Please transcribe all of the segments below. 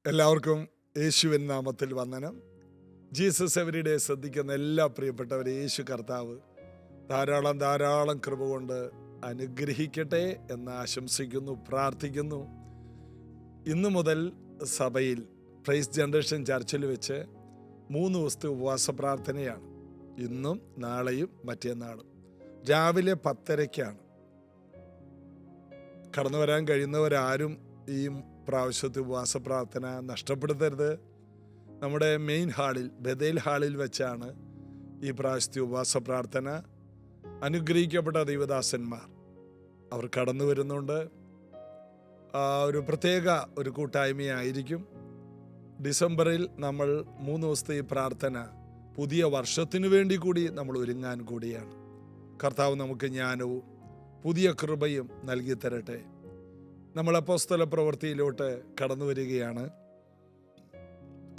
എല്ലാവർക്കും യേശുവിൻ നാമത്തിൽ വന്ദനം. ജീസസ് എവരിഡേ ശ്രദ്ധിക്കുന്ന എല്ലാ പ്രിയപ്പെട്ടവരെ യേശു കർത്താവ് ധാരാളം കൃപ കൊണ്ട് അനുഗ്രഹിക്കട്ടെ എന്ന് ആശംസിക്കുന്നു, പ്രാർത്ഥിക്കുന്നു. ഇന്നു മുതൽ സഭയിൽ പ്രൈസ് ജനറേഷൻ ചർച്ചിൽ വെച്ച് 3 ദിവസത്തെ ഉപവാസ പ്രാർത്ഥനയാണ്. ഇന്നും നാളെയും മറ്റന്നാളും രാവിലെ 10:30 കടന്നു വരാൻ കഴിയുന്നവരാരും ഈ പ്രാവശ്യത്തെ ഉപവാസ പ്രാർത്ഥന നഷ്ടപ്പെടുത്തരുത്. നമ്മുടെ മെയിൻ ഹാളിൽ, ബഥേൽ ഹാളിൽ വെച്ചാണ് ഈ പ്രാവശ്യത്തെ ഉപവാസ പ്രാർത്ഥന. അനുഗ്രഹിക്കപ്പെട്ട ദൈവദാസന്മാർ അവർ കടന്നു വരുന്നുണ്ട്. ഒരു പ്രത്യേക ഒരു കൂട്ടായ്മയായിരിക്കും. ഡിസംബറിൽ നമ്മൾ 3 ദിവസത്തെ ഈ പ്രാർത്ഥന പുതിയ വർഷത്തിനു വേണ്ടി കൂടി നമ്മൾ ഒരുങ്ങാൻ കൂടിയാണ്. കർത്താവ് നമുക്ക് ജ്ഞാനവും പുതിയ കൃപയും നൽകി തരട്ടെ. നമ്മൾ അപ്പോസ്തല പ്രവൃത്തിയിലോട്ട് കടന്നു വരികയാണ്.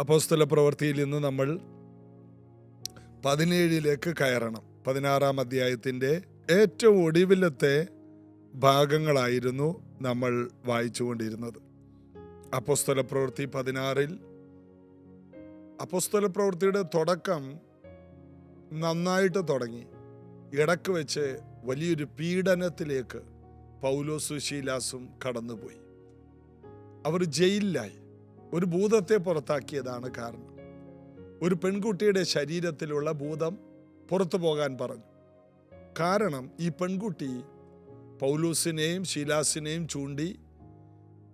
അപ്പോസ്തല പ്രവൃത്തിയിൽ ഇന്ന് നമ്മൾ 17 കയറണം. 16-ാം അധ്യായത്തിൻ്റെ ഏറ്റവും ഒടുവിലത്തെ ഭാഗങ്ങളായിരുന്നു നമ്മൾ വായിച്ചുകൊണ്ടിരുന്നത്. അപ്പോസ്തല പ്രവൃത്തി 16-ൽ അപ്പോസ്തല പ്രവൃത്തിയുടെ തുടക്കം നന്നായിട്ട് തുടങ്ങി. ഇടക്ക് വെച്ച് വലിയൊരു പീഡനത്തിലേക്ക് പൗലോസും ശീലാസും കടന്നുപോയി. അവർ ജയിലിലായി. ഒരു ഭൂതത്തെ പുറത്താക്കിയതാണ് കാരണം. ഒരു പെൺകുട്ടിയുടെ ശരീരത്തിലുള്ള ഭൂതം പുറത്തു പോകാൻ പറഞ്ഞു. കാരണം ഈ പെൺകുട്ടി പൗലോസിനെയും ശീലാസിനെയും ചൂണ്ടി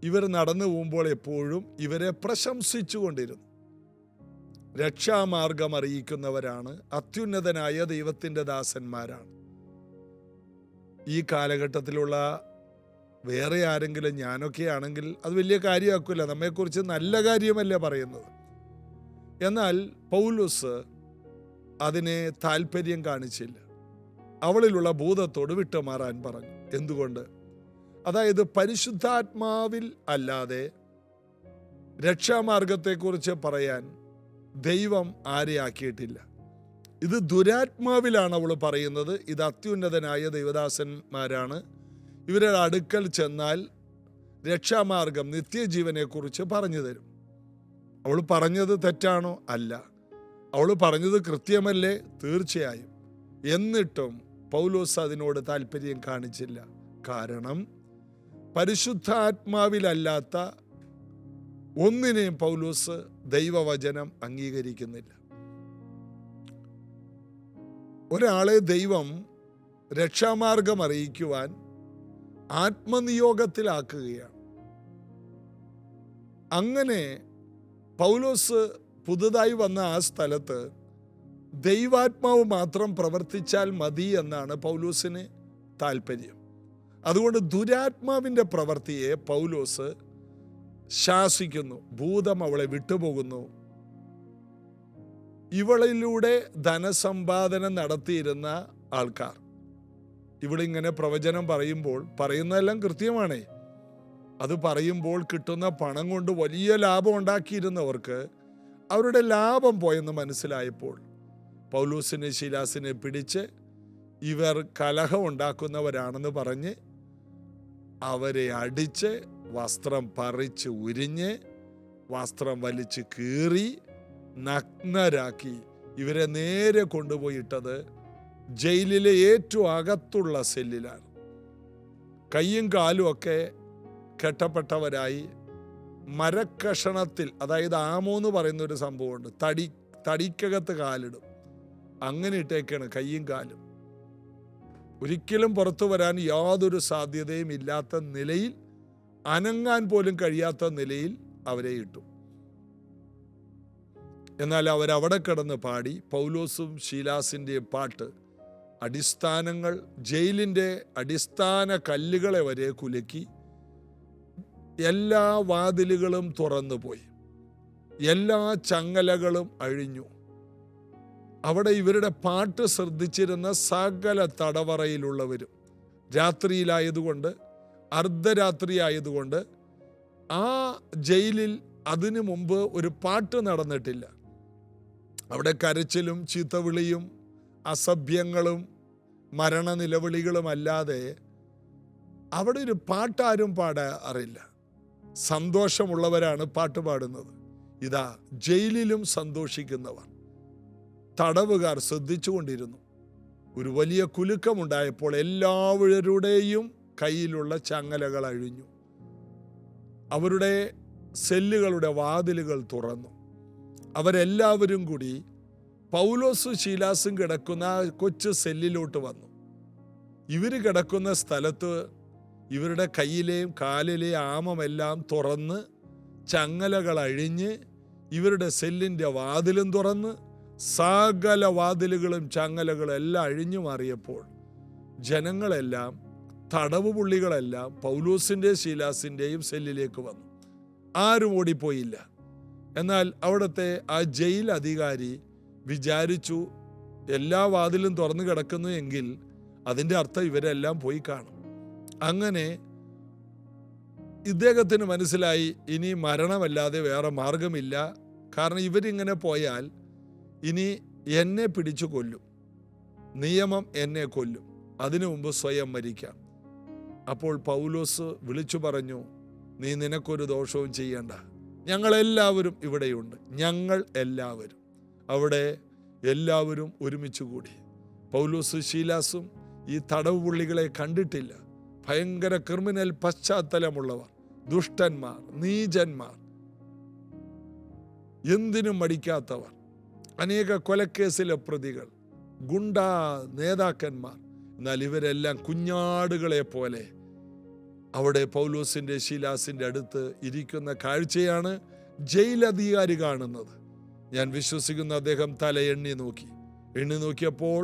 ഇവർ നടന്നു പോകുമ്പോൾ എപ്പോഴും ഇവരെ പ്രശംസിച്ചുകൊണ്ടിരുന്നു. രക്ഷാമാർഗം അറിയിക്കുന്നവരാണ്, അത്യുന്നതനായ ദൈവത്തിൻ്റെ ദാസന്മാരാണ്. ഈ കാലഘട്ടത്തിലുള്ള വേറെ ആരെങ്കിലും, ഞാനൊക്കെ ആണെങ്കിൽ അത് വലിയ കാര്യമാക്കില്ല, നമ്മെക്കുറിച്ച് നല്ല കാര്യമല്ലേ പറയുന്നത്. എന്നാൽ പൗലോസ് അതിനെ താല്പര്യം കാണിച്ചില്ല. അവളിലുള്ള ഭൂതത്തോട് വിട്ടുമാറാൻ പറഞ്ഞു. എന്തുകൊണ്ട്? അതായത് പരിശുദ്ധാത്മാവിൽ അല്ലാതെ രക്ഷാമാർഗത്തെക്കുറിച്ച് പറയാൻ ദൈവം ആരെ ആക്കിയിട്ടില്ല. ഇത് ദുരാത്മാവിലാണ് അവൾ പറയുന്നത്. ഇത് അത്യുന്നതനായ ദൈവദാസന്മാരാണ്. ഇവരുടെ അടുക്കൽ ചെന്നാൽ രക്ഷാമാർഗം, നിത്യജീവനെക്കുറിച്ച് പറഞ്ഞു തരും. അവൾ പറഞ്ഞത് തെറ്റാണോ? അല്ല. അവൾ പറഞ്ഞത് കൃത്യമല്ലേ? തീർച്ചയായും. എന്നിട്ടും പൗലോസ് അതിനോട് താല്പര്യം കാണിച്ചില്ല. കാരണം പരിശുദ്ധാത്മാവിലല്ലാത്ത ഒന്നിനെയും പൗലോസ് ദൈവവചനം അംഗീകരിക്കുന്നില്ല. ഒരാളെ ദൈവം രക്ഷാമാർഗം അറിയിക്കുവാൻ ആത്മനിയോഗത്തിലാക്കുകയാണ്. അങ്ങനെ പൗലോസ് പുതുതായി വന്ന ആ സ്ഥലത്ത് ദൈവാത്മാവ് മാത്രം പ്രവർത്തിച്ചാൽ മതി എന്നാണ് പൗലോസിന് താല്പര്യം. അതുകൊണ്ട് ദുരാത്മാവിൻ്റെ പ്രവൃത്തിയെ പൗലോസ് ശാസിക്കുന്നു. ഭൂതം അവളെ വിട്ടുപോകുന്നു. ഇവളിലൂടെ ധനസമ്പാദനം നടത്തിയിരുന്ന ആൾക്കാർ ഇവിടെ ഇങ്ങനെ പ്രവചനം പറയുമ്പോൾ പറയുന്നതെല്ലാം കൃത്യമാണേ. അത് പറയുമ്പോൾ കിട്ടുന്ന പണം കൊണ്ട് വലിയ ലാഭം ഉണ്ടാക്കിയിരുന്നവർക്ക് അവരുടെ ലാഭം പോയെന്ന് മനസ്സിലായപ്പോൾ പൗലോസിനെ ശീലാസിനെ പിടിച്ച് ഇവർ കലഹം ഉണ്ടാക്കുന്നവരാണെന്ന് പറഞ്ഞ് അവരെ അടിച്ച് വസ്ത്രം പറിച്ച് ഉരിഞ്ഞ് വസ്ത്രം വലിച്ച് കീറി നഗ്നരാക്കി ഇവരെ നേരെ കൊണ്ടുപോയിട്ടത് ജയിലിലെ ഏറ്റവും അകത്തുള്ള സെല്ലിലാണ്. കയ്യും കാലും ഒക്കെ കെട്ടപ്പെട്ടവരായി മരക്കഷണത്തിൽ, അതായത് ആമോ എന്ന് പറയുന്ന ഒരു സംഭവമുണ്ട്, തടിക്കകത്ത് കാലിടും. അങ്ങനെ ഇട്ടേക്കാണ് കയ്യും കാലും. ഒരിക്കലും പുറത്തു വരാൻ യാതൊരു സാധ്യതയും ഇല്ലാത്ത നിലയിൽ, അനങ്ങാൻ പോലും കഴിയാത്ത നിലയിൽ അവരെ ഇട്ടു. എന്നാൽ അവരവിടെ കിടന്ന് പാടി. പൗലോസും ശീലാസിൻ്റെയും പാട്ട് അടിസ്ഥാനങ്ങൾ, ജയിലിൻ്റെ അടിസ്ഥാന കല്ലുകളെ വരെ കുലുക്കി. എല്ലാ വാതിലുകളും തുറന്നുപോയി, എല്ലാ ചങ്ങലകളും അഴിഞ്ഞു. അവിടെ ഇവരുടെ പാട്ട് ശ്രദ്ധിച്ചിരുന്ന സകല തടവറയിലുള്ളവരും, രാത്രിയിലായതുകൊണ്ട്, അർദ്ധരാത്രി ആയതുകൊണ്ട് ആ ജയിലിൽ അതിനു മുമ്പ് ഒരു പാട്ട് നടന്നിട്ടില്ല. അവിടെ കരച്ചിലും ചീത്തവിളിയും അസഭ്യങ്ങളും മരണനിലവിളികളും അല്ലാതെ അവിടെ ഒരു പാട്ടാരും പാടാറില്ല. സന്തോഷമുള്ളവരാണ് പാട്ട് പാടുന്നത്. ഇതാ ജയിലിലും സന്തോഷിക്കുന്നവർ. തടവുകാർ ശ്രദ്ധിച്ചുകൊണ്ടിരുന്നു. ഒരു വലിയ കുലുക്കമുണ്ടായപ്പോൾ എല്ലാവരുടെയും കയ്യിലുള്ള ചങ്ങലകൾ അഴിഞ്ഞു. അവരുടെ സെല്ലുകളുടെ വാതിലുകൾ തുറന്നു. അവരെല്ലാവരും കൂടി പൗലോസും ശീലാസും കിടക്കുന്ന കൊച്ചു സെല്ലിലോട്ട് വന്നു. ഇവർ കിടക്കുന്ന സ്ഥലത്ത് ഇവരുടെ കയ്യിലെയും കാലിലെയും ആമമെല്ലാം തുറന്ന് ചങ്ങലകൾ അഴിഞ്ഞ് ഇവരുടെ സെല്ലിൻ്റെ വാതിലും തുറന്ന് സകല വാതിലുകളും ചങ്ങലകളും എല്ലാം അഴിഞ്ഞു മാറിയപ്പോൾ ജനങ്ങളെല്ലാം, തടവ് പുള്ളികളെല്ലാം പൗലോസിൻ്റെ ശീലാസിൻ്റെയും സെല്ലിലേക്ക് വന്നു. ആരും ഓടിപ്പോയില്ല. എന്നാൽ അവിടുത്തെ ആ ജയിൽ അധികാരി വിചാരിച്ചു, എല്ലാ വാതിലും തുറന്നു കിടക്കുന്നു എങ്കിൽ അതിൻ്റെ അർത്ഥം ഇവരെല്ലാം പോയി കാണും. അങ്ങനെ ഇദ്ദേഹത്തിന് മനസ്സിലായി, ഇനി മരണമല്ലാതെ വേറെ മാർഗമില്ല. കാരണം ഇവരിങ്ങനെ പോയാൽ ഇനി എന്നെ പിടിച്ചു കൊല്ലും, നിയമം എന്നെ കൊല്ലും, അതിനു മുമ്പ് സ്വയം മരിക്കാം. അപ്പോൾ പൗലോസ് വിളിച്ചു പറഞ്ഞു, നീ നിനക്കൊരു ദോഷവും ചെയ്യണ്ട, ഞങ്ങളെല്ലാവരും ഇവിടെയുണ്ട്. ഞങ്ങൾ എല്ലാവരും അവിടെ എല്ലാവരും ഒരുമിച്ച് കൂടി. പൗലോസ് ശീലാസും ഈ തടവ് പുള്ളികളെ കണ്ടിട്ടില്ല. ഭയങ്കര ക്രിമിനൽ പശ്ചാത്തലമുള്ളവർ, ദുഷ്ടന്മാർ, നീചന്മാർ, എന്തിനും മടിക്കാത്തവർ, അനേക കൊലക്കേസിലെ പ്രതികൾ, ഗുണ്ടാ നേതാക്കന്മാർ. എന്നാൽ ഇവരെല്ലാം കുഞ്ഞാടുകളെ പോലെ അവിടെ പൗലോസിൻ്റെ ശീലാസിൻ്റെ അടുത്ത് ഇരിക്കുന്ന കാഴ്ചയാണ് ജയിലധികാരി കാണുന്നത്. ഞാൻ വിശ്വസിക്കുന്ന അദ്ദേഹം തല എണ്ണി നോക്കിയപ്പോൾ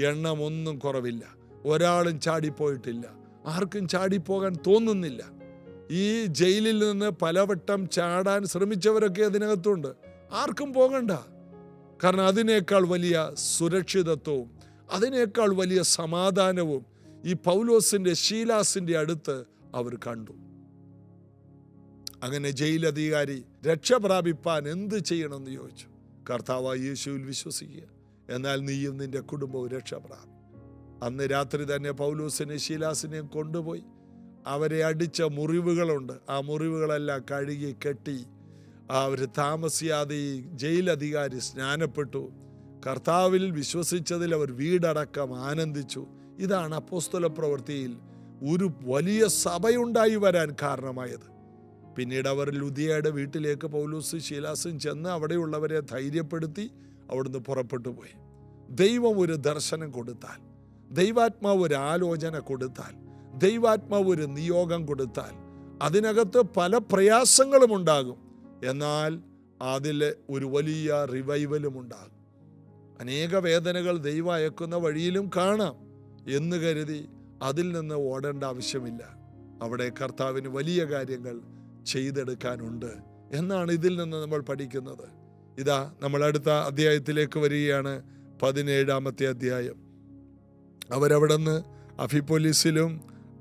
എണ്ണമൊന്നും കുറവില്ല. ഒരാളും ചാടിപ്പോയിട്ടില്ല. ആർക്കും ചാടിപ്പോകാൻ തോന്നുന്നില്ല. ഈ ജയിലിൽ നിന്ന് പലവട്ടം ചാടാൻ ശ്രമിച്ചവരൊക്കെ അതിനകത്തുണ്ട്. ആർക്കും പോകണ്ട. കാരണം അതിനേക്കാൾ വലിയ സുരക്ഷിതത്വവും അതിനേക്കാൾ വലിയ സമാധാനവും ഈ പൗലോസിൻ്റെ ശീലാസിൻ്റെ അടുത്ത് അവർ കണ്ടു. അങ്ങനെ ജയിലധികാരി രക്ഷ പ്രാപിപ്പാൻ എന്ത് ചെയ്യണമെന്ന് ചോദിച്ചു. കർത്താവായ യേശുവിൽ വിശ്വസിക്കുക, എന്നാൽ നീയും നിന്റെ കുടുംബവും രക്ഷ പ്രാപിക്കും. അന്ന് രാത്രി തന്നെ പൗലോസിനെയും ശീലാസിനെയും കൊണ്ടുപോയി അവരെ അടിച്ച മുറിവുകളുണ്ട്. ആ മുറിവുകളെല്ലാം കഴുകി കെട്ടി അവർ താമസിയാതെ ഈ ജയിലധികാരി സ്നാനപ്പെട്ടു. കർത്താവിൽ വിശ്വസിച്ചതിൽ അവർ വീടടക്കം ആനന്ദിച്ചു. ഇതാണ് അപ്പോസ്തല പ്രവൃത്തിയിൽ ഒരു വലിയ സഭയുണ്ടായി വരാൻ കാരണമായത്. പിന്നീട് അവർ ലുദിയയുടെ വീട്ടിലേക്ക് പൗലോസും ശീലാസും ചെന്ന് അവിടെയുള്ളവരെ ധൈര്യപ്പെടുത്തി അവിടുന്ന് പുറപ്പെട്ടു പോയി. ദൈവം ഒരു ദർശനം കൊടുത്താൽ, ദൈവാത്മാവ് ഒരു ആലോചന കൊടുത്താൽ, ദൈവാത്മാവ് ഒരു നിയോഗം കൊടുത്താൽ അതിനകത്ത് പല പ്രയാസങ്ങളും ഉണ്ടാകും. എന്നാൽ അതിൽ ഒരു വലിയ റിവൈവലും ഉണ്ടാകും. അനേക വേദനകൾ ദൈവം അയക്കുന്ന വഴിയിലും കാണാം എന്ന് കരുതി അതിൽ നിന്ന് ഓടേണ്ട ആവശ്യമില്ല. അവിടെ കർത്താവിന് വലിയ കാര്യങ്ങൾ ചെയ്തെടുക്കാനുണ്ട് എന്നാണ് ഇതിൽ നിന്ന് നമ്മൾ പഠിക്കുന്നത്. ഇതാ നമ്മൾ അടുത്ത അധ്യായത്തിലേക്ക് വരികയാണ്. 17-ാമത്തെ അധ്യായം. അവരവിടുന്ന് അഫിപ്പൊലിസിലും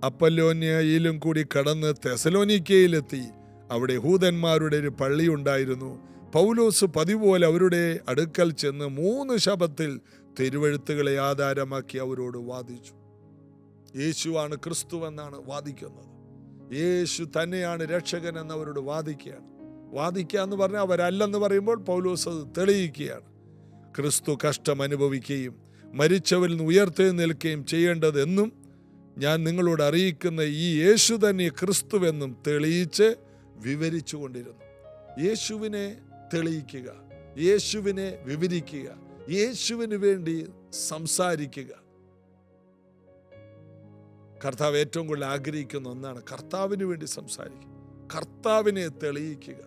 അപ്പല്ലോന്യയിലും കൂടി കടന്ന് തെസലോനിക്കയിലെത്തി. അവിടെ യഹൂദന്മാരുടെ ഒരു പള്ളി ഉണ്ടായിരുന്നു. പൗലോസ് പതിപോലെ അവരുടെ അടുക്കൽ ചെന്ന് 3 ശബ്ദത്തിൽ തിരുവെഴുത്തുകളെ ആധാരമാക്കി അവരോട് വാദിച്ചു. യേശുവാണ് ക്രിസ്തുവെന്നാണ് വാദിക്കുന്നത്. യേശു തന്നെയാണ് രക്ഷകൻ എന്നവരോട് വാദിക്കുകയാണ്. വാദിക്കുക എന്ന് പറഞ്ഞാൽ അവരല്ലെന്ന് പറയുമ്പോൾ പൗലോസ് അത് തെളിയിക്കുകയാണ്. ക്രിസ്തു കഷ്ടം അനുഭവിക്കുകയും മരിച്ചവരിൽ നിന്ന് ഉയർത്തെഴുന്നേൽക്കുകയും ചെയ്യേണ്ടതെന്നും ഞാൻ നിങ്ങളോട് അറിയിക്കുന്ന ഈ യേശു തന്നെ ക്രിസ്തുവെന്നും തെളിയിച്ച് വിവരിച്ചു കൊണ്ടിരുന്നു. യേശുവിനെ തെളിയിക്കുക, യേശുവിനെ വിവരിക്കുക, യേശുവിന് വേണ്ടി സംസാരിക്കുക. കർത്താവ് ഏറ്റവും കൂടുതൽ ആഗ്രഹിക്കുന്ന ഒന്നാണ് കർത്താവിന് വേണ്ടി സംസാരിക്കുക, കർത്താവിനെ തെളിയിക്കുക.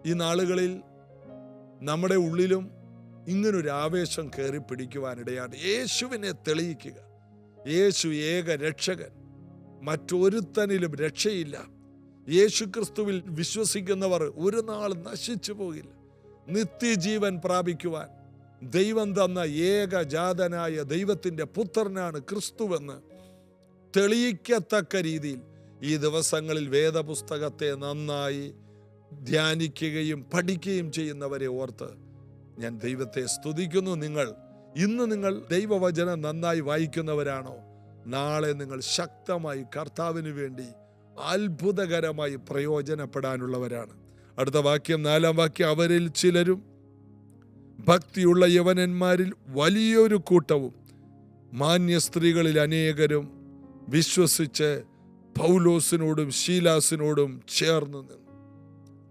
ഈ നാളുകളിൽ നമ്മുടെ ഉള്ളിലും ഇങ്ങനൊരു ആവേശം കയറി പിടിക്കുവാനിടയാണ്. യേശുവിനെ തെളിയിക്കുക. യേശു ഏക രക്ഷകൻ, മറ്റൊരുത്തനിലും രക്ഷയില്ല. യേശു ക്രിസ്തുവിൽ വിശ്വസിക്കുന്നവർ ഒരു നാൾ നശിച്ചു പോകില്ല, നിത്യജീവൻ പ്രാപിക്കുവാൻ ദൈവം തന്ന ഏകജാതനായ ദൈവത്തിൻ്റെ പുത്രനാണ് ക്രിസ്തുവെന്ന് തെളിയിക്കത്തക്ക രീതിയിൽ ഈ ദിവസങ്ങളിൽ വേദപുസ്തകത്തെ നന്നായി ധ്യാനിക്കുകയും പഠിക്കുകയും ചെയ്യുന്നവരെ ഓർത്ത് ഞാൻ ദൈവത്തെ സ്തുതിക്കുന്നു. ഇന്ന് നിങ്ങൾ ദൈവവചനം നന്നായി വായിക്കുന്നവരാണോ? നാളെ നിങ്ങൾ ശക്തമായി കർത്താവിന് വേണ്ടി അത്ഭുതകരമായി പ്രയോജനപ്പെടാനുള്ളവരാണ്. അടുത്ത വാക്യം, 4-ാം വാക്യം, അവരിൽ ചിലരും ഭക്തിയുള്ള യവനന്മാരിൽ വലിയൊരു കൂട്ടവും മാന്യ സ്ത്രീകളിൽ അനേകരും വിശ്വസിച്ച് പൗലോസിനോടും ശീലാസിനോടും ചേർന്ന് നിന്നു.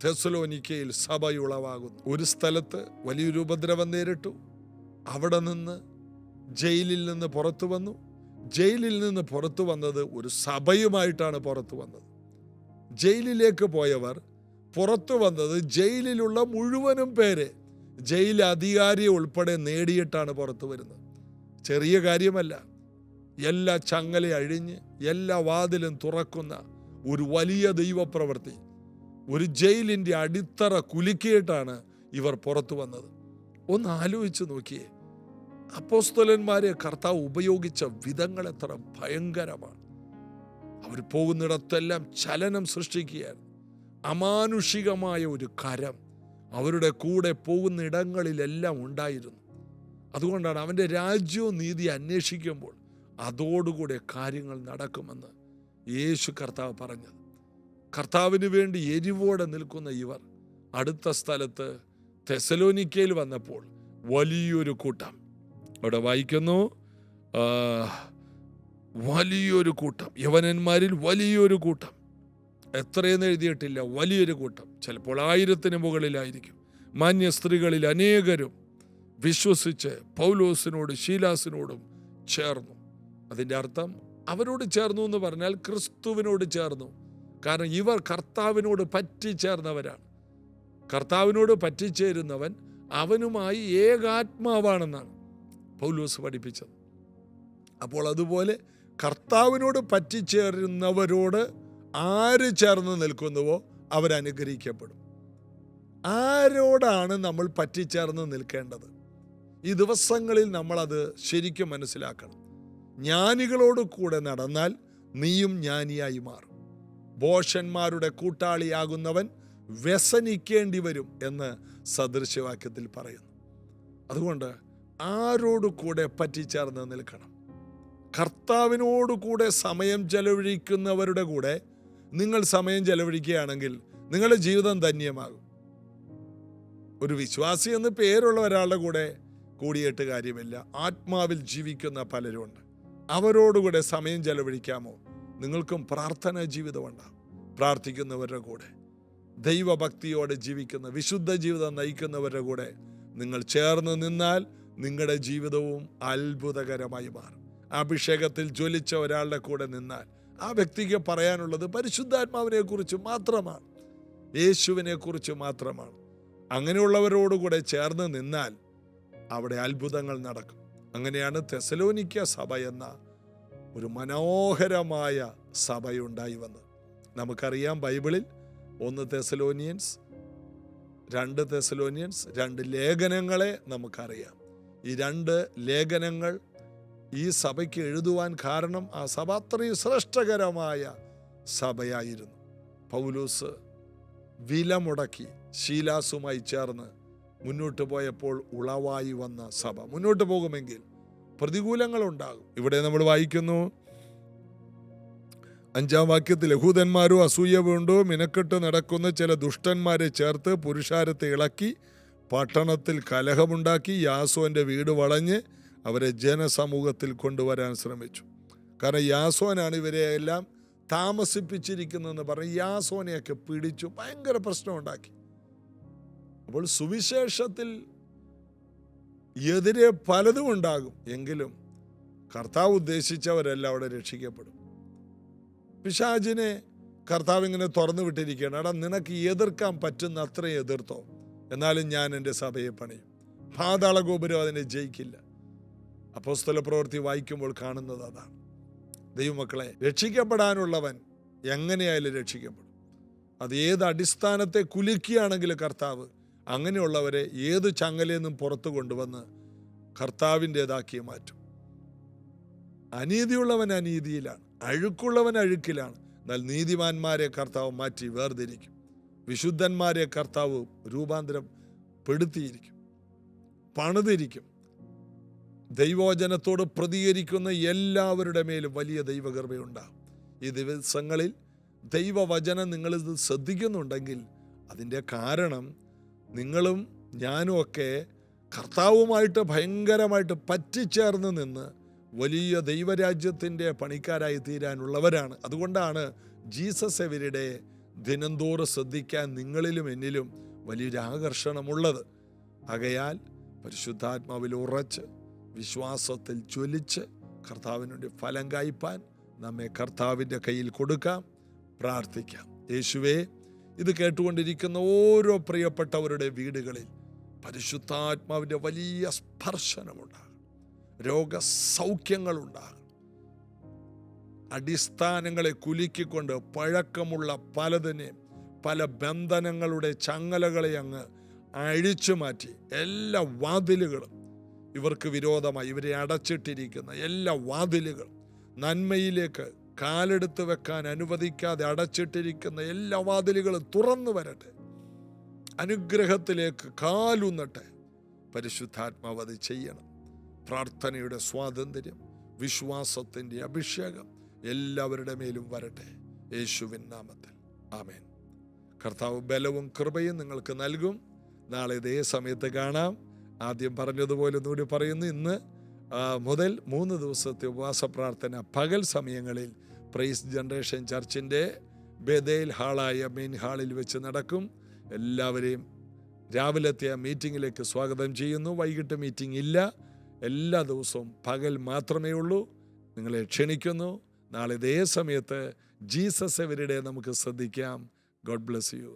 തെസ്സലോനിക്കയിൽ സഭയുളവാകുന്നു. ഒരു സ്ഥലത്ത് വലിയൊരു ഉപദ്രവം നേരിട്ടു. അവിടെ നിന്ന് ജയിലിൽ നിന്ന് പുറത്തു വന്നു. ജയിലിൽ നിന്ന് പുറത്തു വന്നത് ഒരു സഭയുമായിട്ടാണ് പുറത്തു വന്നത്. ജയിലിലേക്ക് പോയവർ പുറത്തു വന്നത് ജയിലിലുള്ള മുഴുവനും പേരെ, ജയിൽ അധികാരിയെ ഉൾപ്പെടെ നേടിയിട്ടാണ് പുറത്തു വരുന്നത്. ചെറിയ കാര്യമല്ല. എല്ലാ ചങ്ങല അഴിഞ്ഞ് എല്ലാ വാതിലും തുറക്കുന്ന ഒരു വലിയ ദൈവപ്രവൃത്തി, ഒരു ജയിലിൻ്റെ അടിത്തറ കുലുക്കിയിട്ടാണ് ഇവർ പുറത്തു വന്നത്. ഒന്ന് ആലോചിച്ച് നോക്കിയേ. അപ്പോസ്തലന്മാരെ കർത്താവ് ഉപയോഗിച്ച വിധങ്ങൾ എത്ര ഭയങ്കരമാണ്. അവർ പോകുന്നിടത്തെല്ലാം ചലനം സൃഷ്ടിക്കുകയാണ്. അമാനുഷികമായ ഒരു കരം അവരുടെ കൂടെ പോകുന്ന ഇടങ്ങളിലെല്ലാം ഉണ്ടായിരുന്നു. അതുകൊണ്ടാണ് അവൻ്റെ രാജ്യവും നീതി അന്വേഷിക്കുമ്പോൾ അതോടുകൂടെ കാര്യങ്ങൾ നടക്കുമെന്ന് യേശു കർത്താവ് പറഞ്ഞത്. കർത്താവിന് വേണ്ടി എരിവോടെ നിൽക്കുന്ന ഇവർ അടുത്ത സ്ഥലത്ത് തെസ്സലോനിക്കയിൽ വന്നപ്പോൾ വലിയൊരു കൂട്ടം, അവിടെ വായിക്കുന്നു, വലിയൊരു കൂട്ടം, യവനന്മാരിൽ വലിയൊരു കൂട്ടം, എത്രയെന്ന് എഴുതിയിട്ടില്ല, വലിയൊരു കൂട്ടം, ചിലപ്പോൾ 1000-ന് മുകളിലായിരിക്കും, മാന്യ സ്ത്രീകളിൽ അനേകരും വിശ്വസിച്ച് പൗലോസിനോടും ശീലാസിനോടും ചേർന്നു. അതിൻ്റെ അർത്ഥം അവരോട് ചേർന്നു എന്ന് പറഞ്ഞാൽ ക്രിസ്തുവിനോട് ചേർന്നു. കാരണം ഇവർ കർത്താവിനോട് പറ്റിച്ചേർന്നവരാണ്. കർത്താവിനോട് പറ്റിച്ചേരുന്നവൻ അവനുമായി ഏകാത്മാവാണെന്നാണ് പൗലോസ് പഠിപ്പിച്ചത്. അപ്പോൾ അതുപോലെ കർത്താവിനോട് പറ്റിച്ചേരുന്നവരോട് ആര് ചേർന്ന് നിൽക്കുന്നുവോ അവരനുഗ്രഹിക്കപ്പെടും. ആരോടാണ് നമ്മൾ പറ്റിച്ചേർന്ന് നിൽക്കേണ്ടത്? ഈ ദിവസങ്ങളിൽ നമ്മളത് ശരിക്കും മനസ്സിലാക്കണം. ജ്ഞാനികളോട് കൂടെ നടന്നാൽ നീയും ജ്ഞാനിയായി മാറും. ഭോഷന്മാരുടെ കൂട്ടാളിയാകുന്നവൻ വ്യസനിക്കേണ്ടി വരും എന്ന് സദൃശവാക്യത്തിൽ പറയുന്നു. അതുകൊണ്ട് ആരോട് കൂടെ പറ്റിച്ചേർന്ന് നിൽക്കണം? കർത്താവിനോട് കൂടെ സമയം ചെലവഴിക്കുന്നവരുടെ കൂടെ നിങ്ങൾ സമയം ചെലവഴിക്കുകയാണെങ്കിൽ നിങ്ങളുടെ ജീവിതം ധന്യമാകും. ഒരു വിശ്വാസി എന്ന് പേരുള്ള ഒരാളുടെ കൂടെ കൂടിയിട്ട് കാര്യമില്ല. ആത്മാവിൽ ജീവിക്കുന്ന പലരുമുണ്ട്. അവരോടുകൂടെ സമയം ചെലവഴിക്കാമോ? നിങ്ങൾക്കും പ്രാർത്ഥനാ ജീവിതമുണ്ടാകും. പ്രാർത്ഥിക്കുന്നവരുടെ കൂടെ, ദൈവഭക്തിയോടെ ജീവിക്കുന്ന വിശുദ്ധ ജീവിതം നയിക്കുന്നവരുടെ കൂടെ നിങ്ങൾ ചേർന്ന് നിന്നാൽ നിങ്ങളുടെ ജീവിതവും അത്ഭുതകരമായി മാറും. അഭിഷേകത്തിൽ ജ്വലിച്ച ഒരാളുടെ കൂടെ നിന്നാൽ ആ വ്യക്തിക്ക് പറയാനുള്ളത് പരിശുദ്ധാത്മാവിനെ കുറിച്ച് മാത്രമാണ്, യേശുവിനെ കുറിച്ച് മാത്രമാണ്. അങ്ങനെയുള്ളവരോടുകൂടെ ചേർന്ന് നിന്നാൽ അവിടെ അത്ഭുതങ്ങൾ നടക്കും. അങ്ങനെയാണ് തെസ്സലോനിക്ക സഭ എന്ന ഒരു മനോഹരമായ സഭയുണ്ടായി വന്നത്. നമുക്കറിയാം, ബൈബിളിൽ 1 തെസ്സലോനിയൻസ്, 2 തെസ്സലോനിയൻസ്, 2 ലേഖനങ്ങളെ നമുക്കറിയാം. ഈ 2 ലേഖനങ്ങൾ ഈ സഭയ്ക്ക് എഴുതുവാൻ കാരണം ആ സഭ അത്രയും ശ്രേഷ്ഠകരമായ സഭയായിരുന്നു. പൗലോസ് വില മുടക്കി ശീലാസുമായി ചേർന്ന് മുന്നോട്ട് പോയപ്പോൾ ഉളവായി വന്ന സഭ മുന്നോട്ട് പോകുമെങ്കിൽ പ്രതികൂലങ്ങളുണ്ടാകും. ഇവിടെ നമ്മൾ വായിക്കുന്നു 5-ാം വാക്യത്തിൽ, യഹൂദന്മാരോ അസൂയ കൊണ്ടോ മിനക്കെട്ട് നടക്കുന്ന ചില ദുഷ്ടന്മാരെ ചേർത്ത് പുരുഷാരത്തെ ഇളക്കി പട്ടണത്തിൽ കലഹമുണ്ടാക്കി യാസോന്റെ വീട് വളഞ്ഞ് അവരെ ജനസമൂഹത്തിൽ കൊണ്ടുവരാൻ ശ്രമിച്ചു. കാരണം യാസോനാണ് ഇവരെ എല്ലാം താമസിപ്പിച്ചിരിക്കുന്നതെന്ന് പറഞ്ഞ് യാസോനെയൊക്കെ പിടിച്ചു ഭയങ്കര പ്രശ്നമുണ്ടാക്കി. അപ്പോൾ സുവിശേഷത്തിൽ എതിരെ പലതും ഉണ്ടാകും. എങ്കിലും കർത്താവ് ഉദ്ദേശിച്ചവരെല്ലാം അവിടെ രക്ഷിക്കപ്പെടും. പിശാചിനെ കർത്താവ് ഇങ്ങനെ തുറന്നു വിട്ടിരിക്കുകയാണ്. എടാ, നിനക്ക് എതിർക്കാൻ പറ്റുന്ന അത്രയും എതിർത്തോ, എന്നാലും ഞാൻ എൻ്റെ സഭയെ പണിയും. പാതാള ഗോപുരം അതിനെ ജയിക്കില്ല. അപ്പോസ്തല പ്രവൃത്തി വായിക്കുമ്പോൾ കാണുന്നത് അതാണ്. ദൈവമക്കളെ, രക്ഷിക്കപ്പെടാനുള്ളവൻ എങ്ങനെയായാലും രക്ഷിക്കപ്പെടും. അത് ഏത് അടിസ്ഥാനത്തെ കുലുക്കിയാണെങ്കിലും കർത്താവ് അങ്ങനെയുള്ളവരെ ഏത് ചങ്ങലയിൽ നിന്നും പുറത്തു കൊണ്ടുവന്ന് കർത്താവിൻ്റെതാക്കി മാറ്റും. അനീതിയുള്ളവൻ അനീതിയിലാണ്, അഴുക്കുള്ളവൻ അഴുക്കിലാണ്. എന്നാൽ നീതിമാന്മാരെ കർത്താവ് മാറ്റി വേർതിരിക്കും. വിശുദ്ധന്മാരെ കർത്താവ് രൂപാന്തരപ്പെടുത്തിയിരിക്കും, പണിതിരിക്കും. ദൈവവചനത്തോട് പ്രതികരിക്കുന്ന എല്ലാവരുടെ മേലും വലിയ ദൈവകൃപയുണ്ടാകും. ഈ ദിവസങ്ങളിൽ ദൈവവചനം നിങ്ങളിത് ശ്രദ്ധിക്കുന്നുണ്ടെങ്കിൽ അതിൻ്റെ കാരണം നിങ്ങളും ഞാനും ഒക്കെ കർത്താവുമായിട്ട് ഭയങ്കരമായിട്ട് പറ്റിച്ചേർന്ന് നിന്ന് വലിയ ദൈവരാജ്യത്തിൻ്റെ പണിക്കാരായി തീരാനുള്ളവരാണ്. അതുകൊണ്ടാണ് ജീസസ് എവരിഡേ ദിനംതോറും ശ്രദ്ധിക്കാൻ നിങ്ങളിലും എന്നിലും വലിയൊരു ആകർഷണമുള്ളത്. ആകയാൽ പരിശുദ്ധാത്മാവിൽ ഉറച്ച് വിശ്വാസത്തിൽ ജ്വലിച്ച് കർത്താവിന് വേണ്ടി ഫലം കായ്പാൻ നമ്മെ കർത്താവിൻ്റെ കയ്യിൽ കൊടുക്കാം, പ്രാർത്ഥിക്കാം. യേശുവേ, ഇത് കേട്ടുകൊണ്ടിരിക്കുന്ന ഓരോ പ്രിയപ്പെട്ടവരുടെ വീടുകളിൽ പരിശുദ്ധാത്മാവിൻ്റെ വലിയ സ്പർശനമുണ്ടാകും, രോഗസൗഖ്യങ്ങളുണ്ടാകും. അടിസ്ഥാനങ്ങളെ കുലുക്കിക്കൊണ്ട് പഴക്കമുള്ള പലതിനെയും പല ബന്ധനങ്ങളുടെ ചങ്ങലകളെ അങ്ങ് അഴിച്ചു മാറ്റി എല്ലാ വാതിലുകളും ഇവർക്ക് വിരോധമായി ഇവരെ അടച്ചിട്ടിരിക്കുന്ന എല്ലാ വാതിലുകളും നന്മയിലേക്ക് കാലെടുത്ത് വെക്കാൻ അനുവദിക്കാതെ അടച്ചിട്ടിരിക്കുന്ന എല്ലാ വാതിലുകളും തുറന്നു വരട്ടെ. അനുഗ്രഹത്തിലേക്ക് കാലൂന്നട്ടെ. പരിശുദ്ധാത്മാവ് അത് ചെയ്യണം. പ്രാർത്ഥനയുടെ സ്വാതന്ത്ര്യം, വിശ്വാസത്തിൻ്റെ അഭിഷേകം എല്ലാവരുടെ മേലും വരട്ടെ, യേശുവിൻ നാമത്തിൽ. ആമേൻ. കർത്താവ് ബലവും കൃപയും നിങ്ങൾക്ക് നൽകും. നാളെ ഇതേ സമയത്ത് കാണാം. ആദ്യം പറഞ്ഞതുപോലെ ഒന്നുകൂടി പറയുന്നു, ഇന്ന് മുതൽ 3 ദിവസത്തെ ഉപവാസ പ്രാർത്ഥന പകൽ സമയങ്ങളിൽ പ്രൈസ് ജനറേഷൻ ചർച്ചിൻ്റെ ബേതേൽ ഹാളായ മെയിൻ ഹാളിൽ വെച്ച് നടക്കും. എല്ലാവരെയും രാവിലത്തെ മീറ്റിങ്ങിലേക്ക് സ്വാഗതം ചെയ്യുന്നു. വൈകിട്ട് മീറ്റിംഗ് ഇല്ല, എല്ലാ ദിവസവും പകൽ മാത്രമേ ഉള്ളൂ. നിങ്ങളെ ക്ഷണിക്കുന്നു. നാളെ ഇതേ സമയത്ത് ജീസസ് എവരിഡേ നമുക്ക് ശ്രദ്ധിക്കാം. God bless you.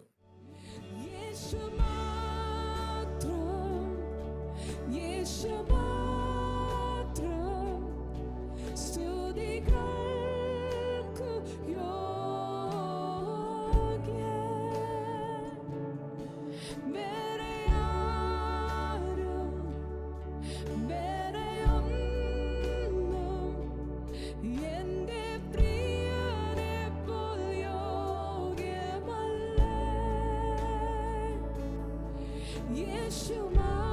Yeshua.